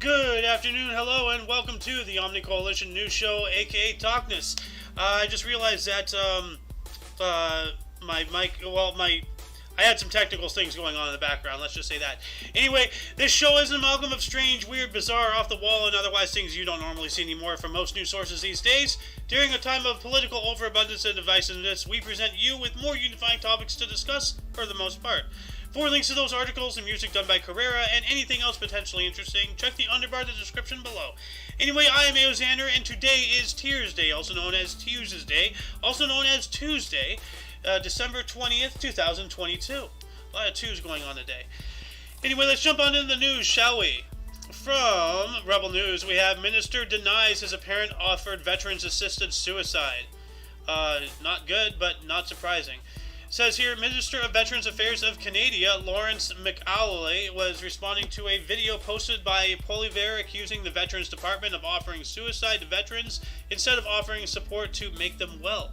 Good afternoon, hello, and welcome to the OMNI Coalition News Show, aka TOCNS. I just realized that my mic, I had some technical things going on in the background, let's just say that. Anyway, this show is an amalgam of strange, weird, bizarre, off the wall, and otherwise things you don't normally see anymore from most news sources these days. During a time of political overabundance and divisiveness, we present you with more unifying topics to discuss for the most part. For links to those articles and music done by Carrera and anything else potentially interesting, check the underbar in the description below. Anyway, I am Xander, and today is Tears Day, also known as Tuesday, also known as Tuesday, December 20th, 2022. A lot of twos going on today. Anyway, let's jump on into the news, shall we? From Rebel News, we have Minister denies his apparent offered veterans-assisted suicide. Not good, but not surprising. Says here, Minister of Veterans Affairs of Canada, Lawrence McAuley, was responding to a video posted by Poliver accusing the Veterans Department of offering suicide to veterans instead of offering support to make them well.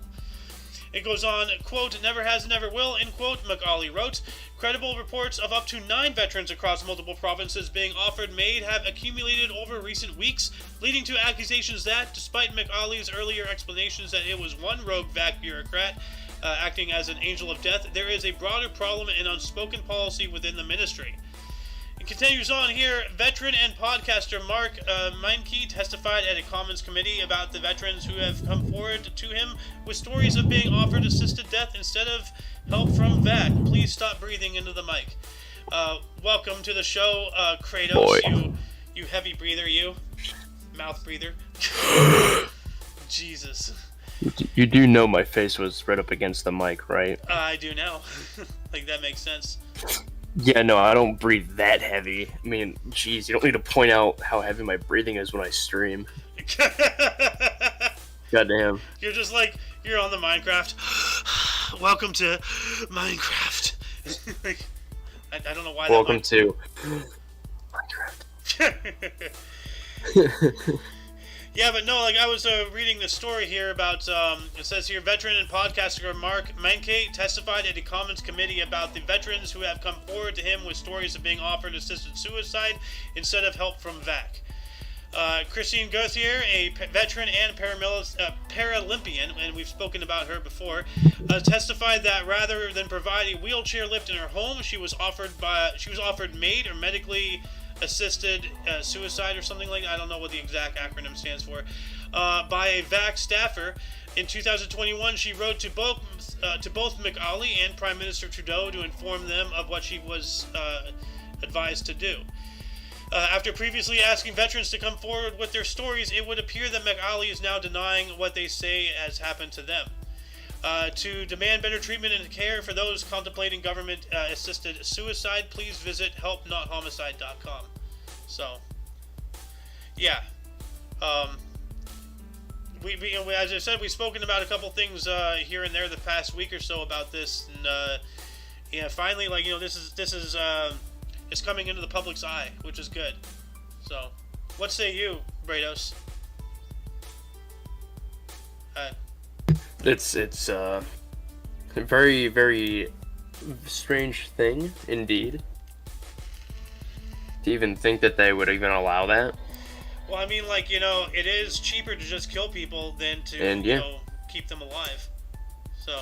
It goes on, quote, never has, never will, end quote, McAuley wrote. Credible reports of up to 9 veterans across multiple provinces being offered aid have accumulated over recent weeks, leading to accusations that, despite McAuley's earlier explanations that it was one rogue VAC bureaucrat acting as an angel of death, there is a broader problem and unspoken policy within the ministry. It continues on here. Veteran and podcaster Mark Meinke testified at a Commons committee about the veterans who have come forward to him with stories of being offered assisted death instead of help from VAC. Please stop breathing into the mic. Welcome to the show, Kratos. Boy. You heavy breather, you mouth breather. Jesus. You do know my face was right up against the mic, right? I do now. Like, that makes sense. Yeah, no, I don't breathe that heavy. I mean, geez, you don't need to point out how heavy my breathing is when I stream. Goddamn. You're just like, you're on the Minecraft. Welcome to Minecraft. Like, I don't know why Welcome to Minecraft. Yeah, but no, like, I was reading the story here about, it says here, veteran and podcaster Mark Meinke testified at a Commons committee about the veterans who have come forward to him with stories of being offered assisted suicide instead of help from VAC. Christine Gauthier, a veteran and Paralympian, and we've spoken about her before, testified that rather than provide a wheelchair lift in her home, she was offered MAID, or medically assisted suicide, or something like that. I don't know what the exact acronym stands for, by a VAC staffer. In 2021, she wrote to both McAuley and Prime Minister Trudeau to inform them of what she was advised to do. After previously asking veterans to come forward with their stories, it would appear that McAuley is now denying what they say has happened to them. To demand better treatment and care for those contemplating government-assisted suicide, please visit helpnothomicide.com. So, yeah. We, as I said, we've spoken about a couple things here and there the past week or so about this, and yeah, finally, like, you know, this is it's coming into the public's eye, which is good. So, what say you, Brados? It's a very, very strange thing, indeed. To even think that they would even allow that. Well, I mean, like, you know, it is cheaper to just kill people than to, you know, keep them alive. So,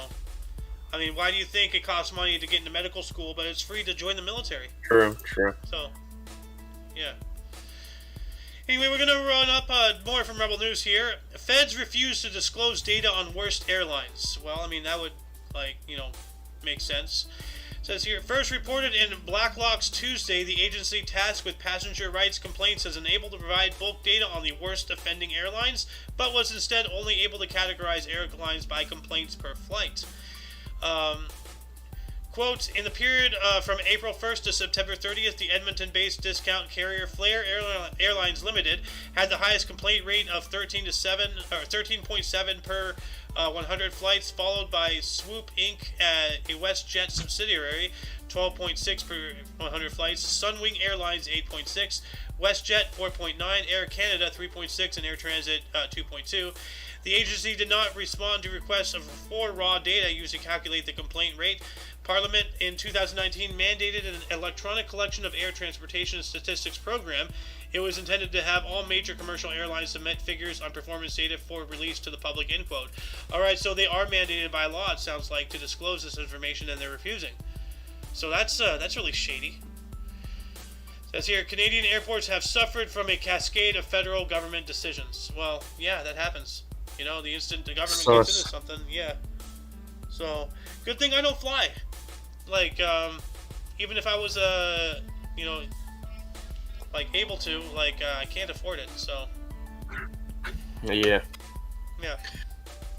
I mean, why do you think it costs money to get into medical school, but it's free to join the military? True. So, yeah. Anyway, we're going to run up more from Rebel News here. Feds refuse to disclose data on worst airlines. Well, I mean, that would, like, you know, make sense. It says here, first reported in Blacklock's Tuesday, the agency tasked with passenger rights complaints is unable to provide bulk data on the worst offending airlines, but was instead only able to categorize airlines by complaints per flight. Quote, in the period from April 1st to September 30th, the Edmonton-based discount carrier Flair Airlines Limited had the highest complaint rate of 13.7 per 100 flights, followed by Swoop Inc., a WestJet subsidiary, 12.6 per 100 flights, Sunwing Airlines 8.6, WestJet 4.9, Air Canada 3.6, and Air Transit 2.2. The agency did not respond to requests for raw data used to calculate the complaint rate. Parliament in 2019 mandated an electronic collection of air transportation statistics program. It was intended to have all major commercial airlines submit figures on performance data for release to the public, end quote. Alright, so they are mandated by law, it sounds like, to disclose this information, and they're refusing. So that's really shady. It says here, Canadian airports have suffered from a cascade of federal government decisions. Well, yeah, that happens. You know, the instant the government gets into something, yeah. So, good thing I don't fly. Like, even if I was, you know, like, able to, like, I can't afford it, so. Yeah. Yeah.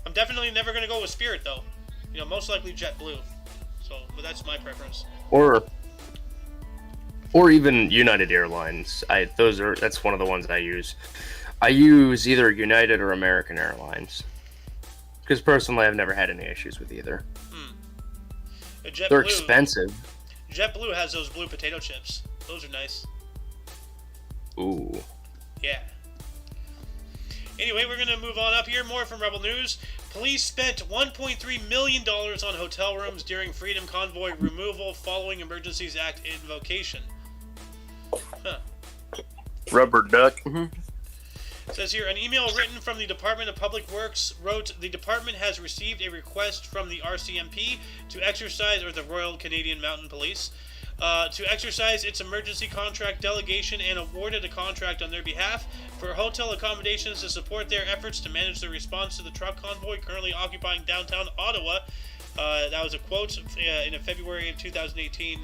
I'm definitely never going to go with Spirit, though. You know, most likely JetBlue. So, but that's my preference. Or even United Airlines. That's one of the ones I use. I use either United or American Airlines. Because personally, I've never had any issues with either. They're expensive. JetBlue has those blue potato chips. Those are nice. Ooh. Yeah. Anyway, we're going to move on up here. More from Rebel News. Police spent $1.3 million on hotel rooms during Freedom Convoy removal following Emergencies Act invocation. Huh. Rubber duck. It says here, an email written from the Department of Public Works wrote, the department has received a request from the RCMP to exercise, or the Royal Canadian Mounted Police, to exercise its emergency contract delegation and awarded a contract on their behalf for hotel accommodations to support their efforts to manage the response to the truck convoy currently occupying downtown Ottawa. That was a quote in a February of 2018,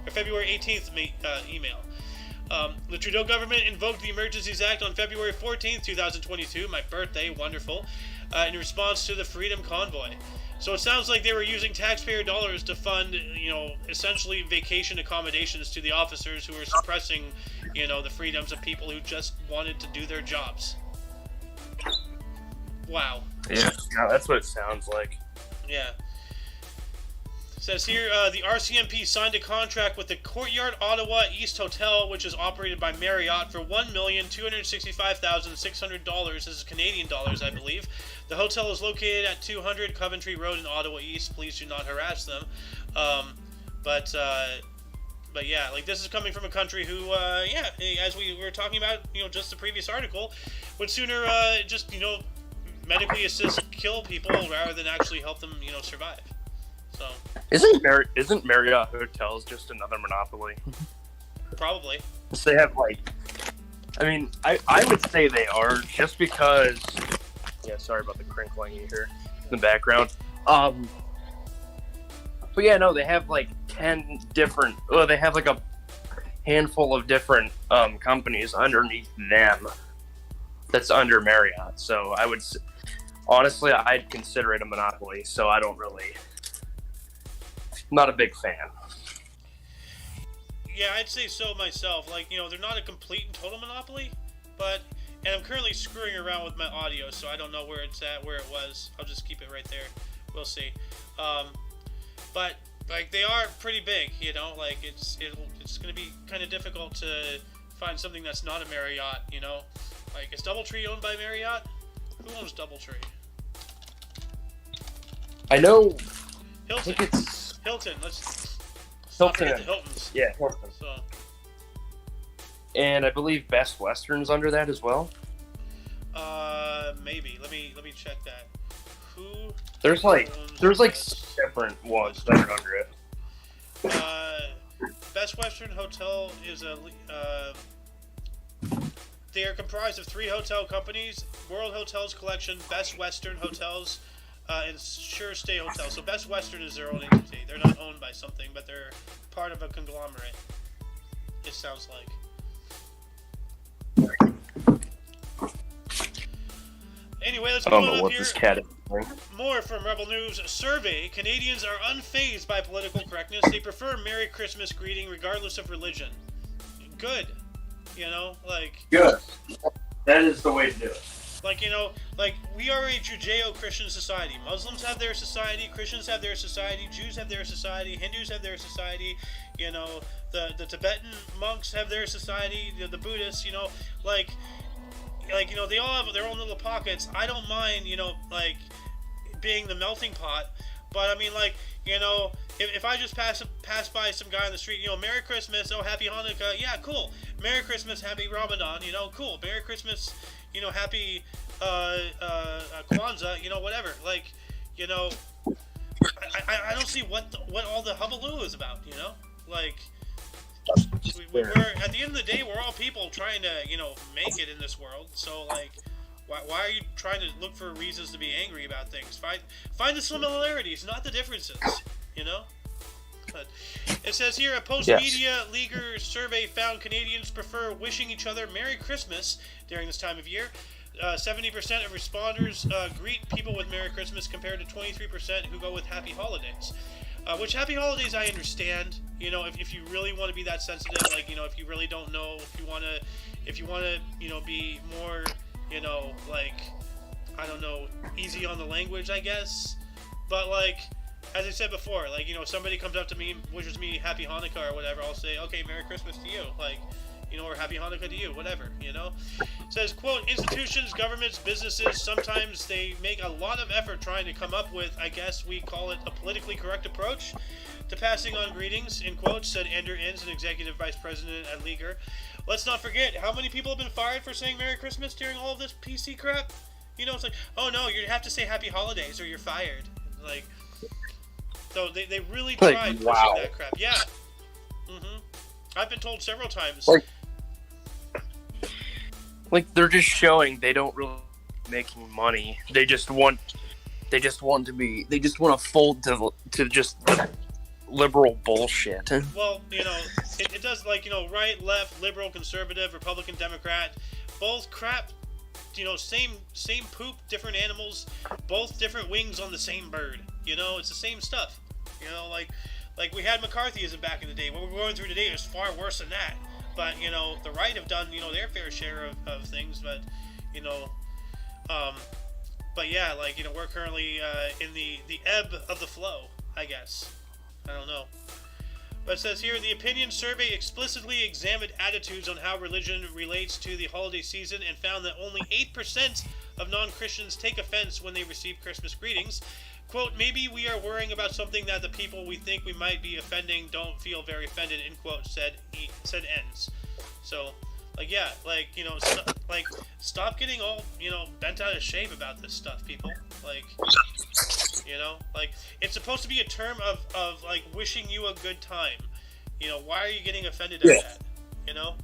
or February 18th email. The Trudeau government invoked the Emergencies Act on February 14th, 2022, my birthday, wonderful, in response to the Freedom Convoy. So it sounds like they were using taxpayer dollars to fund, you know, essentially vacation accommodations to the officers who were suppressing, you know, the freedoms of people who just wanted to do their jobs. Wow. Yeah, that's what it sounds like. Yeah. It says here, the RCMP signed a contract with the Courtyard Ottawa East Hotel, which is operated by Marriott, for $1,265,600. This is Canadian dollars, I believe. The hotel is located at 200 Coventry Road in Ottawa East. Please do not harass them. But yeah, like, this is coming from a country who, yeah, as we were talking about, you know, just the previous article, would sooner just, you know, medically assist kill people rather than actually help them, you know, survive. So isn't Marriott Hotels just another monopoly? Probably. They have, like, I mean, I would say they are, just because. Yeah, sorry about the crinkling you hear in the background. But yeah, no, they have like 10 different. Well, they have like a handful of different companies underneath them. That's under Marriott. So I would, honestly, I'd consider it a monopoly. So I don't really. Not a big fan. Yeah, I'd say so myself. Like, you know, they're not a complete and total monopoly, but, and I'm currently screwing around with my audio, so I don't know where it's at, where it was. I'll just keep it right there. We'll see. But, like, they are pretty big, you know, like, it's going to be kind of difficult to find something that's not a Marriott, you know? Like, is DoubleTree owned by Marriott? Who owns DoubleTree? I know. Hilton. I think it's Hilton. Let's Hilton. forget the Hiltons. Yeah, Hilton. So. And I believe Best Western's under that as well. Maybe. Let me check that. Who? There's like different ones that are under it. Best Western Hotel is they are comprised of 3 hotel companies: World Hotels Collection, Best Western Hotels, and Sure Stay Hotel. So Best Western is their own entity. They're not owned by something, but they're part of a conglomerate. It sounds like. Anyway, let's go on up here. This cat is doing. More from Rebel News. Survey: Canadians are unfazed by political correctness. They prefer Merry Christmas greeting regardless of religion. Good. You know, like... Good. That is the way to do it. Like, you know, like, we are a Judeo-Christian society. Muslims have their society, Christians have their society, Jews have their society, Hindus have their society, you know, the Tibetan monks have their society, the Buddhists, you know, like, you know, they all have their own little pockets. I don't mind, you know, like, being the melting pot, But I mean, like, you know, if I just pass by some guy on the street, you know, Merry Christmas, oh, Happy Hanukkah, yeah, cool. Merry Christmas, Happy Ramadan, you know, cool. Merry Christmas, you know, Happy Kwanzaa, you know, whatever. Like, you know, I don't see what all the hullabaloo is about, you know? Like, we're at the end of the day, we're all people trying to, you know, make it in this world. So, like, why are you trying to look for reasons to be angry about things? Find the similarities, not the differences, you know? But it says here, a post-media leaguer survey found Canadians prefer wishing each other Merry Christmas during this time of year. 70% of responders greet people with Merry Christmas compared to 23% who go with Happy Holidays. Which Happy Holidays I understand, you know, if you really want to be that sensitive, like, you know, if you really don't know, if you want to, you know, be more, you know, like, I don't know, easy on the language, I guess. But, like, as I said before, like, you know, if somebody comes up to me, wishes me Happy Hanukkah or whatever, I'll say, okay, Merry Christmas to you, like, you know, or Happy Hanukkah to you, whatever, you know. It says, quote, institutions, governments, businesses, sometimes they make a lot of effort trying to come up with, I guess we call it a politically correct approach to passing on greetings, in quotes, said Andrew Inns, an executive vice president at Leaguer. Let's not forget, how many people have been fired for saying Merry Christmas during all of this PC crap? You know, it's like, oh no, you have to say Happy Holidays or you're fired. Like, so they really tried pushing that crap. Yeah. I've been told several times. Like they're just showing they don't really making money. They just want to fold to just liberal bullshit. Well, you know, it does, like, you know, right, left, liberal, conservative, Republican, Democrat, both crap, you know, same poop, different animals, both different wings on the same bird. You know, it's the same stuff. You know, like we had McCarthyism back in the day. What we're going through today is far worse than that. But, you know, the right have done, you know, their fair share of things. But, you know, but yeah, like, you know, we're currently in the ebb of the flow, I guess. I don't know. But it says here, the opinion survey explicitly examined attitudes on how religion relates to the holiday season and found that only 8% of non-Christians take offense when they receive Christmas greetings. Quote, maybe we are worrying about something that the people we think we might be offending don't feel very offended, end quote, said Ends. So, like, yeah, like, you know, stop getting all, you know, bent out of shape about this stuff, people. Like, you know, like, it's supposed to be a term of like, wishing you a good time. You know, why are you getting offended at that? You know?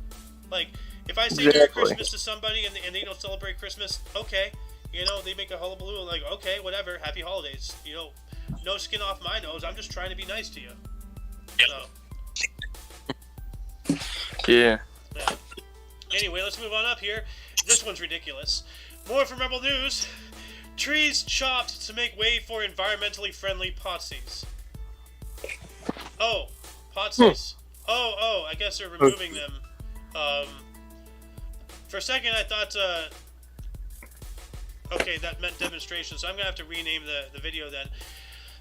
Like, if I say Merry Christmas to somebody and they don't celebrate Christmas, okay. You know, they make a hullabaloo, like, okay, whatever, Happy Holidays. You know, no skin off my nose. I'm just trying to be nice to you. So. Yeah. Anyway, let's move on up here. This one's ridiculous. More from Rebel News. Trees chopped to make way for environmentally friendly potsies. Oh, potsies. Oh, I guess they're removing them. For a second, I thought, okay, that meant demonstration, so I'm going to have to rename the video then.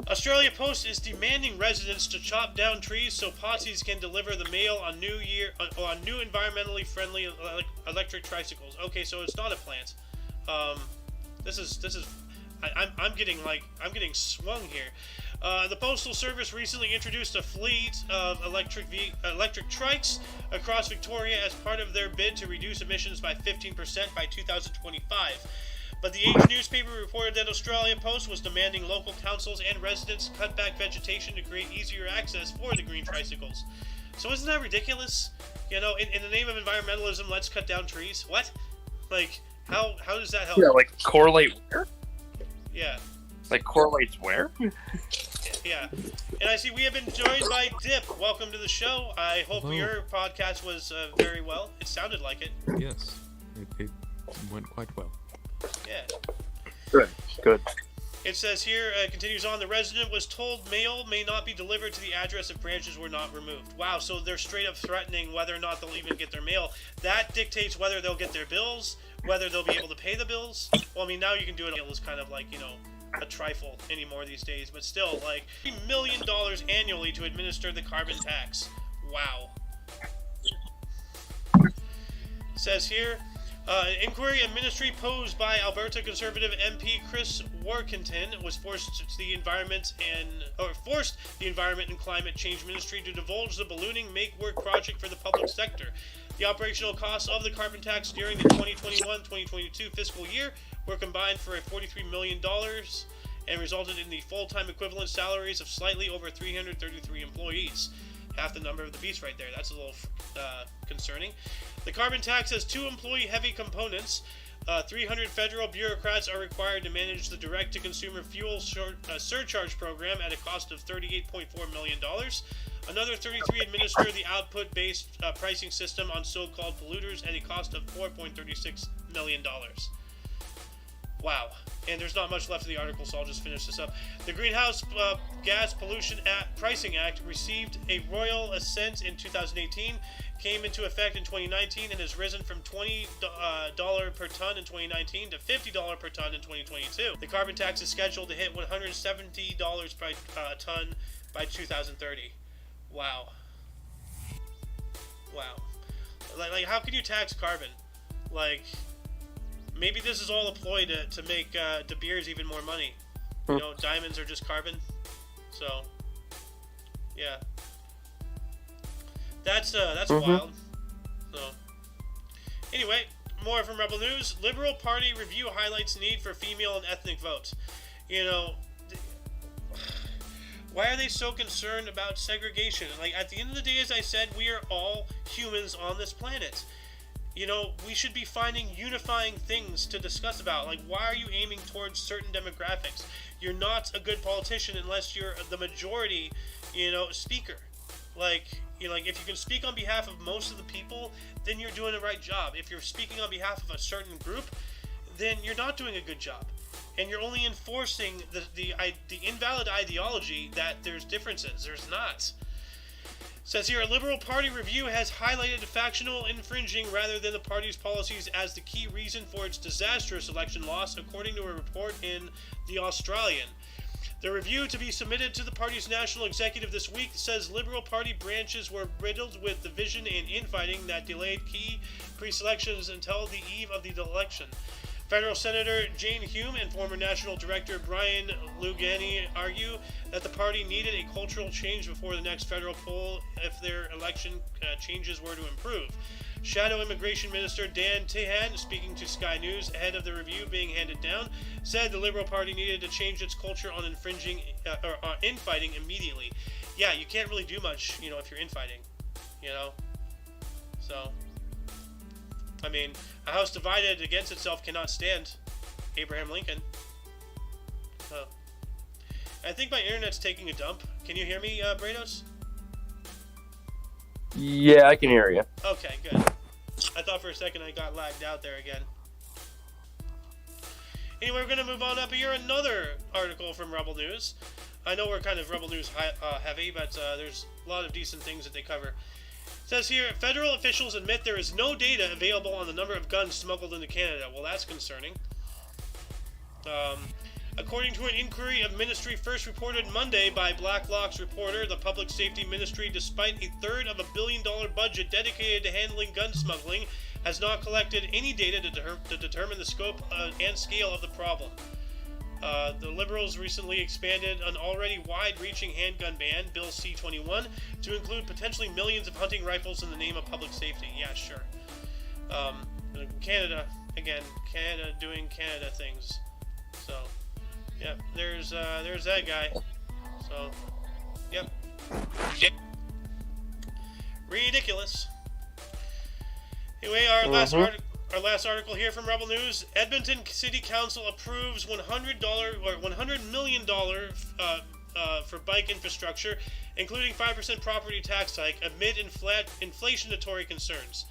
Australia Post is demanding residents to chop down trees so potsies can deliver the mail on new environmentally friendly electric tricycles. Okay, so it's not a plant. I'm getting swung here. The Postal Service recently introduced a fleet of electric trikes across Victoria as part of their bid to reduce emissions by 15% by 2025. But the Age newspaper reported that Australia Post was demanding local councils and residents cut back vegetation to create easier access for the green tricycles. So isn't that ridiculous? You know, in the name of environmentalism, let's cut down trees. What? Like, how does that help? Yeah, like correlate where? Yeah. Like correlates where? Yeah. And I see we have been joined by Dip. Welcome to the show. I hope your podcast was very well. It sounded like it. Yes. It went quite well. Yeah. Good. It says here, continues on, the resident was told mail may not be delivered to the address if branches were not removed. Wow, so they're straight up threatening whether or not they'll even get their mail. That dictates whether they'll get their bills, whether they'll be able to pay the bills. Well, I mean, now you can do it as kind of like, you know, a trifle anymore these days, but still, like, $3 million annually to administer the carbon tax. Wow. It says here, An inquiry and ministry posed by Alberta Conservative MP Chris Warkentin was forced the Environment and Climate Change Ministry to divulge the ballooning Make Work project for the public sector. The operational costs of the carbon tax during the 2021-2022 fiscal year were combined for $43 million and resulted in the full-time equivalent salaries of slightly over 333 employees. Half the number of the beast right there. That's a little concerning. The carbon tax has two employee-heavy components. 300 federal bureaucrats are required to manage the direct-to-consumer fuel surcharge program at a cost of $38.4 million. Another 33 administer the output-based pricing system on so-called polluters at a cost of $4.36 million. Wow. And there's not much left of the article, so I'll just finish this up. The Greenhouse Gas Pollution Pricing Act received a royal assent in 2018, came into effect in 2019, and has risen from $20 per ton in 2019 to $50 per ton in 2022. The carbon tax is scheduled to hit $170 per ton by 2030. Wow. Wow. Like, how can you tax carbon? Like, maybe this is all a ploy to make De Beers even more money. You know, diamonds are just carbon. So, yeah. That's wild. So, anyway, more from Rebel News. Liberal Party review highlights need for female and ethnic votes. You know, why are they so concerned about segregation? Like, at the end of the day, as I said, we are all humans on this planet. You know, we should be finding unifying things to discuss about. Like, why are you aiming towards certain demographics? You're not a good politician unless you're the majority, you know, speaker. Like, you know, like, if you can speak on behalf of most of the people, then you're doing the right job. If you're speaking on behalf of a certain group, then you're not doing a good job. And you're only enforcing the invalid ideology that there's differences. There's not. Says here, a Liberal Party review has highlighted factional infringing rather than the party's policies as the key reason for its disastrous election loss, according to a report in The Australian. The review, to be submitted to the party's national executive this week, says Liberal Party branches were riddled with division and infighting that delayed key pre-selections until the eve of the election. Federal Senator Jane Hume and former National Director Brian Lugani argue that the party needed a cultural change before the next federal poll if their election changes were to improve. Shadow Immigration Minister Dan Tehan, speaking to Sky News ahead of the review being handed down, said the Liberal Party needed to change its culture on infighting immediately. Yeah, you can't really do much, you know, if you're infighting, you know. So, I mean, a house divided against itself cannot stand. Abraham Lincoln. I think my internet's taking a dump. Can you hear me, Brados? Yeah, I can hear you. Okay, good. I thought for a second I got lagged out there again. Anyway, we're going to move on up here. Another article from Rebel News. I know we're kind of Rebel News heavy, but there's a lot of decent things that they cover. It says here, federal officials admit there is no data available on the number of guns smuggled into Canada. Well, that's concerning. According to an inquiry of ministry first reported Monday by Blacklock's reporter, the Public Safety Ministry, despite a third of $1 billion budget dedicated to handling gun smuggling, has not collected any data to determine the scope and scale of the problem. The Liberals recently expanded an already wide-reaching handgun ban, Bill C-21, to include potentially millions of hunting rifles in the name of public safety. Yeah, sure. Canada, again, Canada doing Canada things. So, yep, there's that guy. So, yep. Ridiculous. Anyway, our last article here from Rebel News: Edmonton City Council approves $100 million for bike infrastructure, including 5% property tax hike amid inflationary concerns.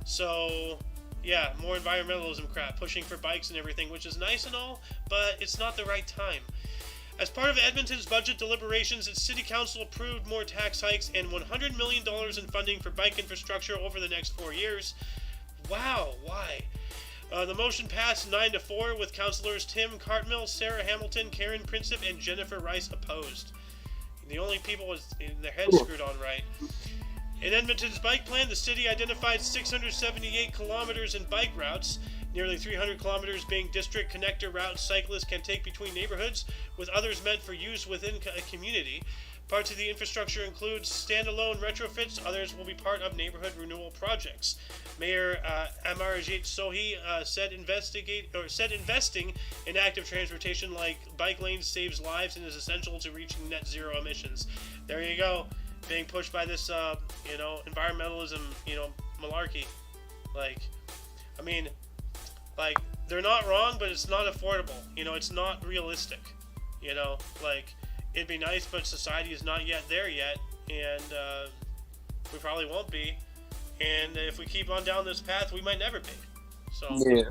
So, yeah, more environmentalism crap, pushing for bikes and everything, which is nice and all, but it's not the right time. As part of Edmonton's budget deliberations, its city council approved more tax hikes and $100 million in funding for bike infrastructure over the next 4 years. Wow, why? The motion passed 9-4 with councillors Tim Cartmill, Sarah Hamilton, Karen Princip, and Jennifer Rice opposed. The only people with their heads screwed on right. In Edmonton's bike plan, the city identified 678 kilometers in bike routes, nearly 300 kilometers being district connector routes cyclists can take between neighborhoods, with others meant for use within a community. Parts of the infrastructure include standalone retrofits, others will be part of neighborhood renewal projects. Mayor Amarjit Sohi said investing in active transportation like bike lanes saves lives and is essential to reaching net zero emissions. There you go, being pushed by this, environmentalism, malarkey. They're not wrong, but it's not affordable. It's not realistic. It'd be nice, but society is not yet there yet, and we probably won't be. And if we keep on down this path, we might never be. So Yeah.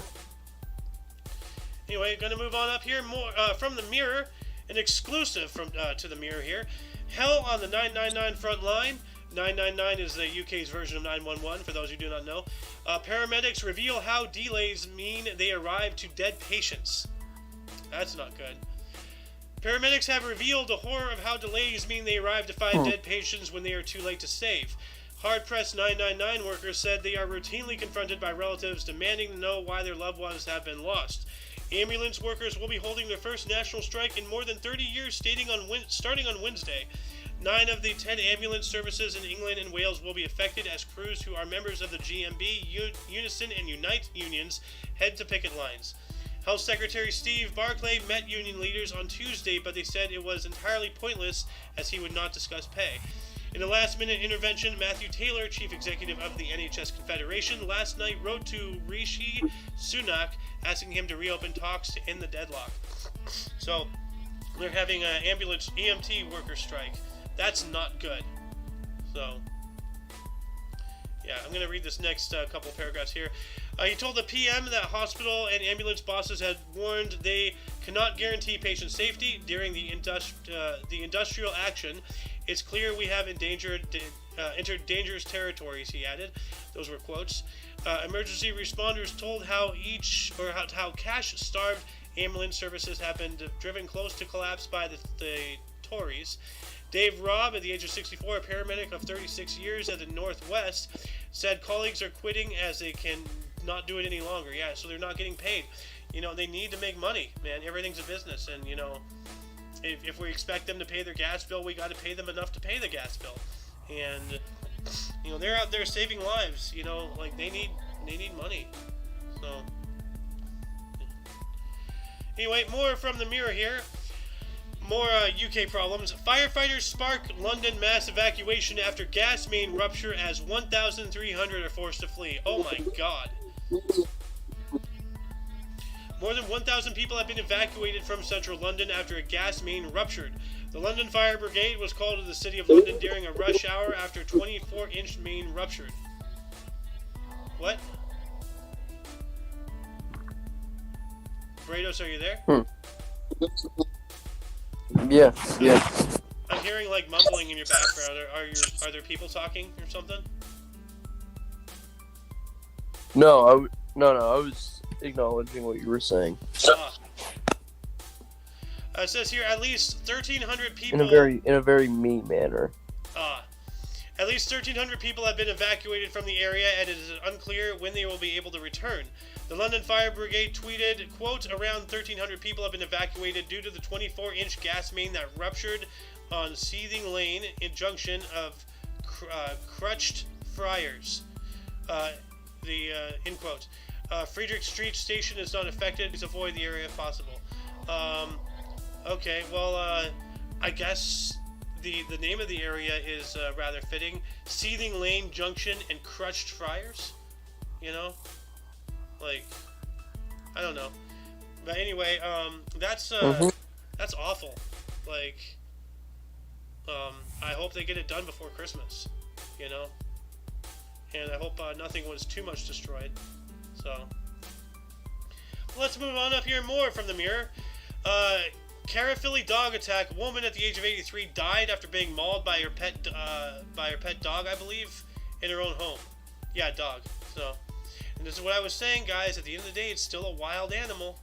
Anyway, gonna move on up here. More from the Mirror, an exclusive from to the Mirror here. Hell on the 999 front line. 999 is the UK's version of 911, for those who do not know. Paramedics reveal how delays mean they arrive to dead patients. That's not good. Paramedics have revealed the horror of how delays mean they arrive to find dead patients when they are too late to save. Hard-pressed 999 workers said they are routinely confronted by relatives demanding to know why their loved ones have been lost. Ambulance workers will be holding their first national strike in more than 30 years, starting on Wednesday. 9 of the 10 ambulance services in England and Wales will be affected as crews who are members of the GMB, Unison, and Unite unions head to picket lines. Health Secretary Steve Barclay met union leaders on Tuesday, but they said it was entirely pointless as he would not discuss pay. In a last-minute intervention, Matthew Taylor, chief executive of the NHS Confederation, last night wrote to Rishi Sunak asking him to reopen talks to end the deadlock. So, they're having an ambulance EMT worker strike. That's not good. So, yeah, I'm going to read this next couple paragraphs here. He told the PM that hospital and ambulance bosses had warned they cannot guarantee patient safety during the industrial action. It's clear we have entered dangerous territories, he added. Those were quotes. Emergency responders told how cash-starved ambulance services have been driven close to collapse by the Tories. Dave Robb, at the age of 64, a paramedic of 36 years at the Northwest, said colleagues are quitting as they can not do it any longer. Yeah, so they're not getting paid. They need to make money, man. Everything's a business, and if we expect them to pay their gas bill, we got to pay them enough to pay the gas bill. And they're out there saving lives. They need money. So anyway, more from the Mirror here. More UK problems. Firefighters spark London mass evacuation after gas main rupture as 1,300 are forced to flee. Oh my god. More than 1,000 people have been evacuated from central London after a gas main ruptured. The London Fire Brigade was called to the City of London during a rush hour after 24-inch main ruptured. What? Brados, are you there? Yeah. I'm hearing mumbling in your background. Are there people talking or something? No, I was acknowledging what you were saying. It says here at least 1,300 people. In a very me manner. At least 1,300 people have been evacuated from the area, and it is unclear when they will be able to return. The London Fire Brigade tweeted, quote, around 1,300 people have been evacuated due to the 24-inch gas main that ruptured on Seething Lane in junction of Crutched Friars. End quote. Friedrich Street Station is not affected. Please avoid the area if possible. Okay, well, I guess the name of the area is rather fitting. Seething Lane Junction and Crutched Friars. I don't know. But anyway, that's awful. I hope they get it done before Christmas. And I hope nothing was too much destroyed. So, let's move on up here. More from the Mirror. Caraphilly dog attack. Woman at the age of 83 died after being mauled by her pet dog, I believe, in her own home. Yeah, dog. So, and this is what I was saying, guys. At the end of the day, it's still a wild animal.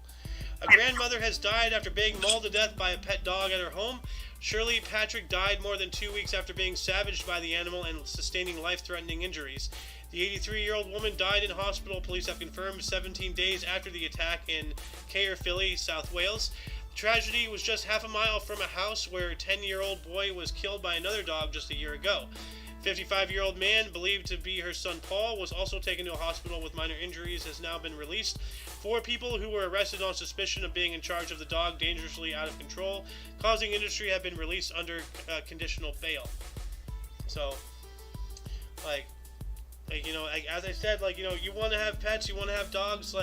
A grandmother has died after being mauled to death by a pet dog at her home. Shirley Patrick died more than 2 weeks after being savaged by the animal and sustaining life-threatening injuries. The 83-year-old woman died in hospital, police have confirmed, 17 days after the attack in Caerphilly, South Wales. The tragedy was just half a mile from a house where a 10-year-old boy was killed by another dog just a year ago. 55-year-old man, believed to be her son Paul, was also taken to a hospital with minor injuries, has now been released. 4 people who were arrested on suspicion of being in charge of the dog dangerously out of control, causing industry, have been released under conditional bail. So, as I said, you want to have pets, you want to have dogs,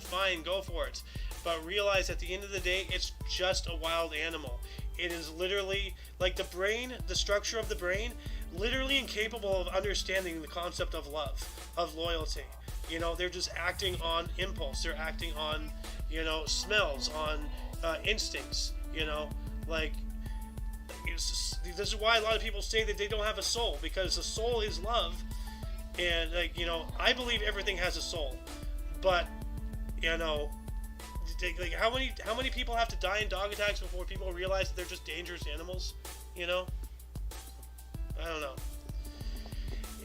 fine, go for it. But realize at the end of the day, it's just a wild animal. It is literally, the brain, the structure of the brain, literally incapable of understanding the concept of love, of loyalty. They're just acting on impulse. They're acting on, smells, on instincts, this is why a lot of people say that they don't have a soul, because the soul is love. And, I believe everything has a soul. But, how many people have to die in dog attacks before people realize that they're just dangerous animals? I don't know.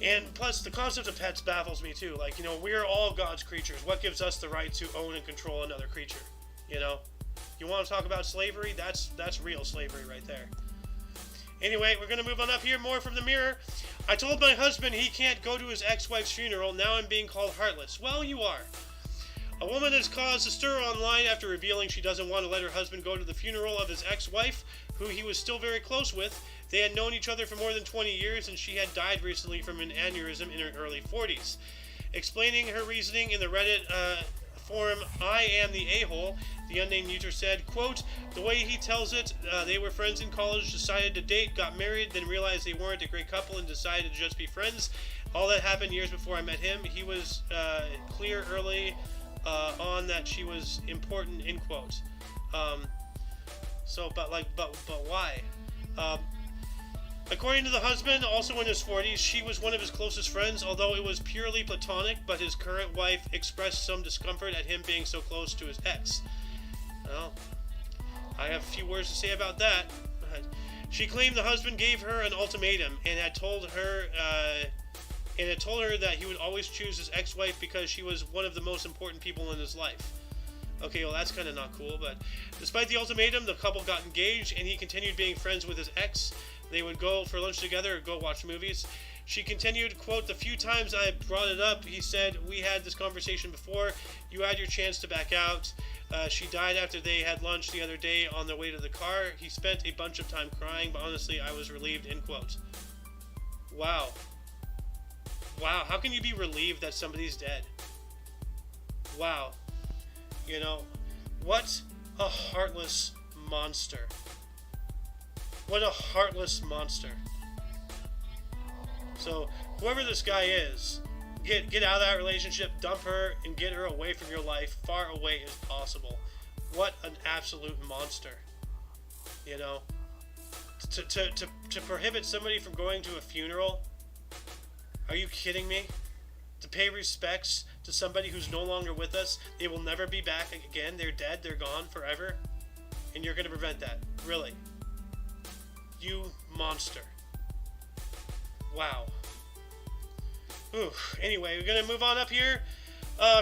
And plus, the concept of pets baffles me too. We're all God's creatures. What gives us the right to own and control another creature? You want to talk about slavery? That's real slavery right there. Anyway, we're going to move on up here. More from the Mirror. I told my husband he can't go to his ex-wife's funeral. Now I'm being called heartless. Well, you are. A woman has caused a stir online after revealing she doesn't want to let her husband go to the funeral of his ex-wife, who he was still very close with. They had known each other for more than 20 years, and she had died recently from an aneurysm in her early 40s. Explaining her reasoning in the Reddit forum, I am the a-hole, the unnamed user said, quote, the way he tells it, they were friends in college, decided to date, got married, then realized they weren't a great couple and decided to just be friends. All that happened years before I met him. He was clear early on that she was important, end quote. But why? According to the husband, also in his 40s, she was one of his closest friends, although it was purely platonic, but his current wife expressed some discomfort at him being so close to his ex. Well, I have a few words to say about that. She claimed the husband gave her an ultimatum and had told her that he would always choose his ex-wife because she was one of the most important people in his life. Okay, well, that's kind of not cool, but despite the ultimatum, the couple got engaged and he continued being friends with his ex. They would go for lunch together or go watch movies. She continued, quote, the few times I brought it up, he said, we had this conversation before. You had your chance to back out. She died after they had lunch the other day on their way to the car. He spent a bunch of time crying, but honestly, I was relieved, end quote. Wow. Wow, how can you be relieved that somebody's dead? Wow. What a heartless monster. What a heartless monster. So, whoever this guy is, get out of that relationship, dump her, and get her away from your life, far away as possible. What an absolute monster. To prohibit somebody from going to a funeral? Are you kidding me? To pay respects to somebody who's no longer with us, they will never be back again, they're dead, they're gone forever, and you're going to prevent that? Really? You monster. Wow. Ooh. Anyway, we're going to move on up here.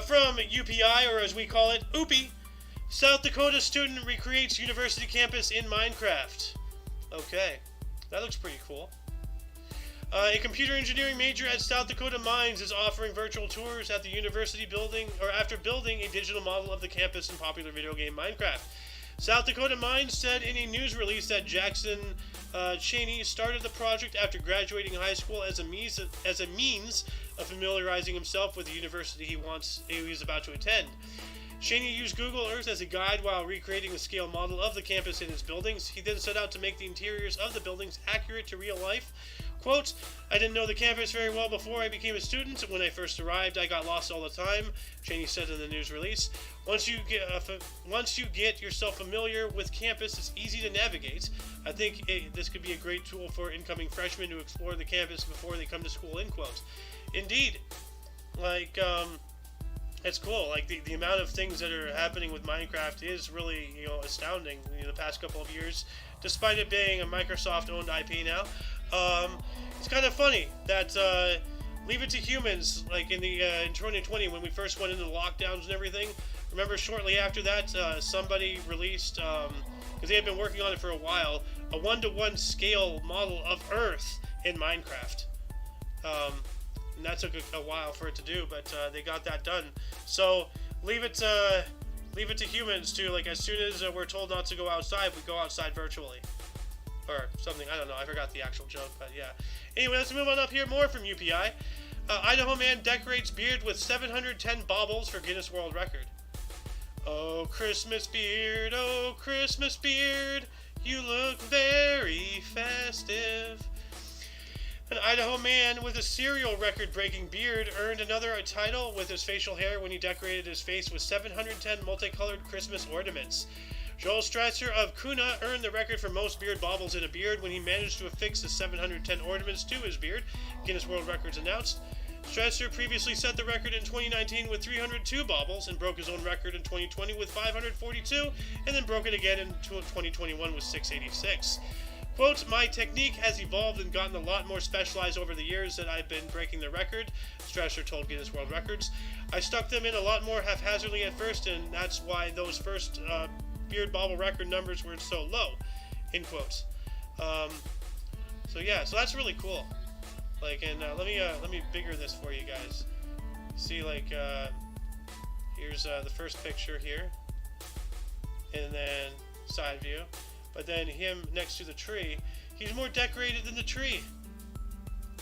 From UPI, or as we call it, OOPI. South Dakota student recreates university campus in Minecraft. Okay. That looks pretty cool. A computer engineering major at South Dakota Mines is offering virtual tours at the university building, or after building a digital model of the campus in popular video game Minecraft. South Dakota Mines said in a news release that Jackson Cheney started the project after graduating high school as a means of familiarizing himself with the university he was about to attend. Cheney used Google Earth as a guide while recreating the scale model of the campus and its buildings. He then set out to make the interiors of the buildings accurate to real life. Quote, I didn't know the campus very well before I became a student. When I first arrived, I got lost all the time, Cheney said in the news release. Once you get yourself familiar with campus, it's easy to navigate. I think this could be a great tool for incoming freshmen to explore the campus before they come to school, end quote. Indeed. It's cool. Like the amount of things that are happening with Minecraft is really, astounding in the past couple of years, despite it being a Microsoft-owned IP now. It's kind of funny that Leave It to Humans, like in 2020 when we first went into the lockdowns and everything. Remember, shortly after that, somebody released, because they had been working on it for a while, a 1-to-1 scale model of Earth in Minecraft. And that took a while for it to do, but they got that done. So leave it to Humans to, like, as soon as we're told not to go outside, we go outside virtually. Or something, I don't know, I forgot the actual joke, but yeah. Anyway, let's move on up here. More from UPI. Idaho man decorates beard with 710 baubles for Guinness World Record. Oh, Christmas beard, you look very festive. An Idaho man with a serial record-breaking beard earned another title with his facial hair when he decorated his face with 710 multicolored Christmas ornaments. Joel Strasser of Kuna earned the record for most beard baubles in a beard when he managed to affix the 710 ornaments to his beard, Guinness World Records announced. Strasser previously set the record in 2019 with 302 baubles and broke his own record in 2020 with 542, and then broke it again in 2021 with 686. Quote, my technique has evolved and gotten a lot more specialized over the years that I've been breaking the record, Strasser told Guinness World Records. I stuck them in a lot more haphazardly at first, and that's why those first beard bauble record numbers were so low, in quotes. So yeah, so that's really cool. Like, and let me bigger this for you guys. See, like, here's the first picture here, and then side view. But then him next to the tree, he's more decorated than the tree.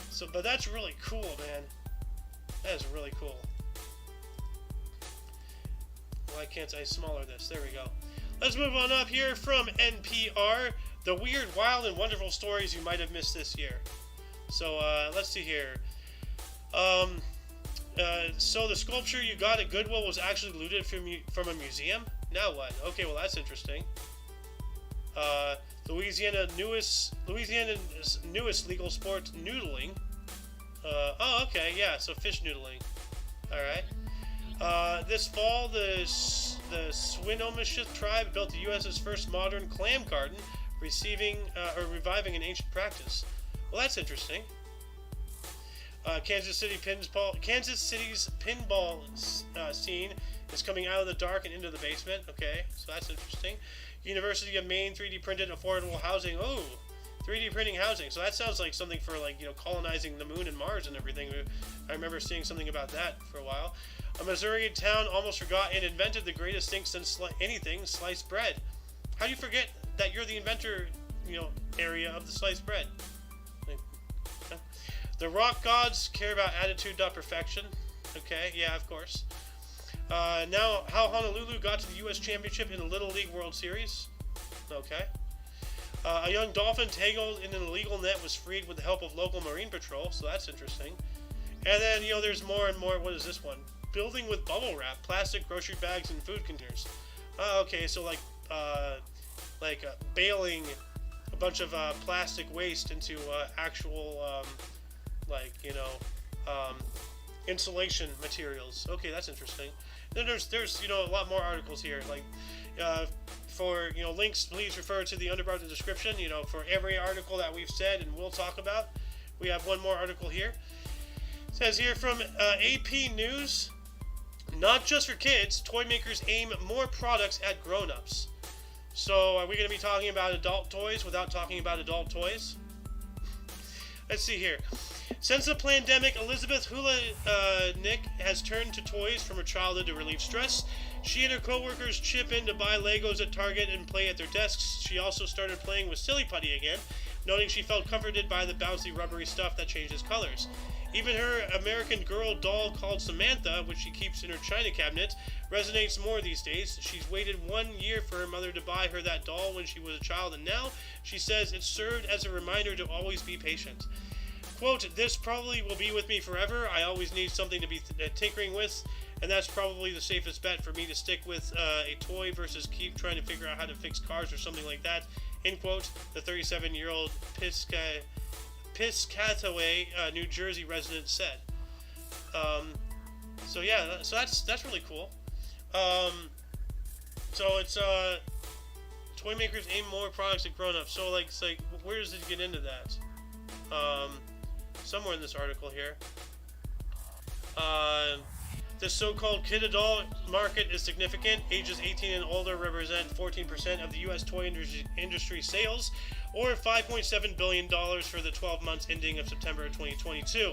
So, but that's really cool, man. That is really cool. Why can't I smaller this? There we go. Let's move on up here from NPR. The weird, wild, and wonderful stories you might have missed this year. So, let's see here. So the sculpture you got at Goodwill was actually looted from a museum? Now what? Okay, well that's interesting. Louisiana's newest legal sport, noodling. Oh, okay, yeah, so fish noodling. Alright. This fall, the Swinomish tribe built the U.S.'s first modern clam garden, reviving an ancient practice. Well, that's interesting. Kansas City's pinball scene is coming out of the dark and into the basement. Okay, so that's interesting. University of Maine 3D printed affordable housing. Oh, 3D printing housing. So that sounds like something for, like, colonizing the moon and Mars and everything. I remember seeing something about that for a while. A Missouri town almost forgot and invented the greatest thing since anything, sliced bread. How do you forget that you're the inventor, area of the sliced bread? The rock gods care about attitude, not perfection. Okay, yeah, of course. Now, how Honolulu got to the U.S. Championship in the Little League World Series. Okay. A young dolphin tangled in an illegal net was freed with the help of local Marine Patrol, so that's interesting. And then, there's more and more. What is this one? Building with bubble wrap, plastic, grocery bags, and food containers. Okay, so baling a bunch of plastic waste into actual, insulation materials. Okay, that's interesting. Then there's a lot more articles here. For links, please refer to the underbar in the description. For every article that we've said and we'll talk about, we have one more article here. It says here from AP News, not just for kids, toy makers aim more products at grown-ups. So are we going to be talking about adult toys without talking about adult toys? Let's see here. Since the pandemic, Elizabeth Hula-Nick has turned to toys from her childhood to relieve stress. She and her co-workers chip in to buy Legos at Target and play at their desks. She also started playing with Silly Putty again, noting she felt comforted by the bouncy rubbery stuff that changes colors. Even her American Girl doll called Samantha, which she keeps in her china cabinet, resonates more these days. She's waited 1 year for her mother to buy her that doll when she was a child, and now, she says, it served as a reminder to always be patient. Quote, this probably will be with me forever. I always need something to be tinkering with, and that's probably the safest bet for me to stick with a toy versus keep trying to figure out how to fix cars or something like that, end quote, the 37-year-old Piscataway, New Jersey resident said. So yeah, so that's really cool. So it's toy makers aim more products at grown-ups. So like, it's like, where does it get into that? Somewhere in this article here. The so-called kid adult market is significant. Ages 18 and older represent 14% of the U.S. toy industry sales, or $5.7 billion for the 12 months ending of September 2022.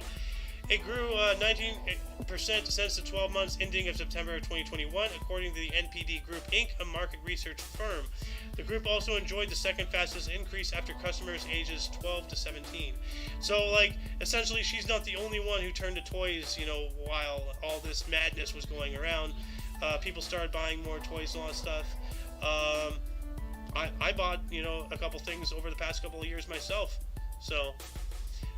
It grew 19% since the 12 months ending of September 2021, according to the NPD Group Inc., a market research firm. The group also enjoyed the second fastest increase after customers ages 12 to 17. So, like, essentially, she's not the only one who turned to toys, you know, while all this madness was going around. People started buying more toys and all that stuff. I bought, you know, a couple things over the past couple of years myself. So,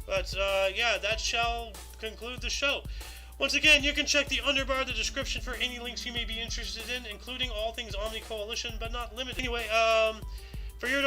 but, yeah, that shall conclude the show. Once again, you can check the underbar of the description for any links you may be interested in, including all things Omni Coalition, but not limited. Anyway, for your